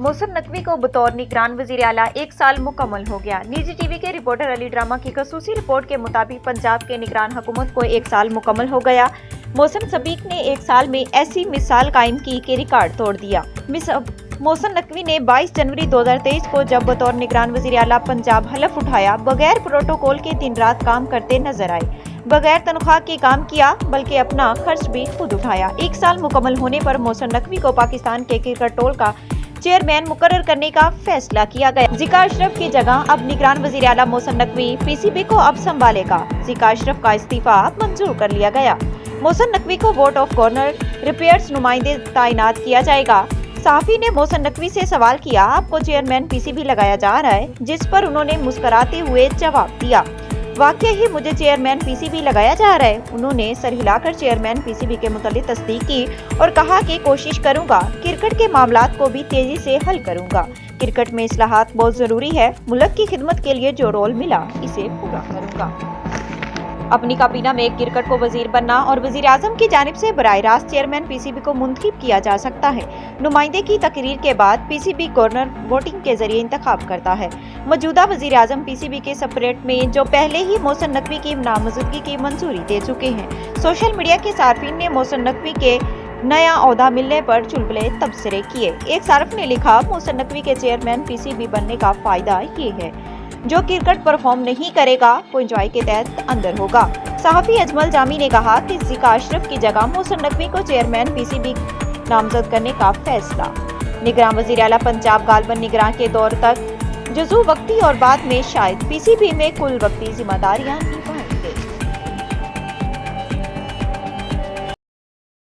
मोहसिन नकवी को बतौर निगरान वज़ीर आला 1 साल मुकम्मल हो गया। निजी टीवी के रिपोर्टर अली ड्रामा की खसूसी रिपोर्ट के मुताबिक पंजाब के निगरान हुकूमत को 1 साल मुकम्मल हो गया। मोहसिन सबीक ने 1 साल में ऐसी मिसाल कायम की कि रिकॉर्ड तोड़ दिया। मोहसिन नकवी ने 22 जनवरी 2023 को जब बतौर निगरान वज़ीर आला पंजाब हलफ उठाया, बगैर प्रोटोकॉल के दिन रात काम करते नजर आए, बगैर तनख्वाह के काम किया, बल्कि अपना खर्च भी खुद उठाया। 1 साल मुकम्मल होने पर मोहसिन नकवी को पाकिस्तान के क्रिकेट टोल का चेयरमैन मुकर्रर करने का फैसला किया गया। ज़िका अशरफ की जगह अब निगरान वज़ीर आला मोहसिन नकवी पीसीबी को अब संभालेगा। ज़िका अशरफ का इस्तीफा अब मंजूर कर लिया गया। मोहसिन नकवी को वोट ऑफ कॉर्नर रिपेयर्स नुमाइंदे तैनात किया जाएगा। सहाफ़ी ने मोहसिन नकवी से सवाल किया, आपको चेयरमैन पीसीबी लगाया जा रहा है, जिस पर उन्होंने मुस्कुराते हुए जवाब दिया, वाकई ही मुझे चेयरमैन पीसीबी लगाया जा रहा है। उन्होंने सर हिलाकर चेयरमैन पीसीबी के मुतालिक तस्दीक की और कहा कि कोशिश करूंगा, क्रिकेट के मामलात को भी तेजी से हल करूंगा। क्रिकेट में इस्लाहात बहुत जरूरी है। मुल्क की खिदमत के लिए जो रोल मिला इसे पूरा करूंगा। अपनी काबीना में क्रिकेट को वजीर बनना और वजीर आजम की जानिब से बराह रास्त चेयरमैन पीसीबी को मुंतखब किया जा सकता है। नुमाइंदे की तकरीर के बाद पीसीबी गवर्नर वोटिंग के जरिए इंतखाब करता है। मौजूदा वजीर आजम पीसीबी के सेपरेट में जो पहले ही मोहसिन नकवी की नामजदगी की मंजूरी दे चुके हैं। सोशल मीडिया के सार्फिन ने मोहसिन नकवी के नया ओहदा मिलने पर चुलबुले तबसरे किए। एक सार्फ ने लिखा, मोहसिन नकवी के चेयरमैन पीसीबी बनने का फायदा ये है, जो क्रिकेट परफॉर्म नहीं करेगा वो एंजॉय के तहत अंदर होगा। सहाफ़ी अजमल जामी ने कहा कि ज़िका अशरफ की जगह मोहसिन नकवी को चेयरमैन पीसीबी नामजद करने का फैसला। निगरान वज़ीर आला पंजाब गालबन निगरान के दौर तक जुज़ू वक्ती और बाद में शायद पीसीबी में कुल वक्ती जिम्मेदारियां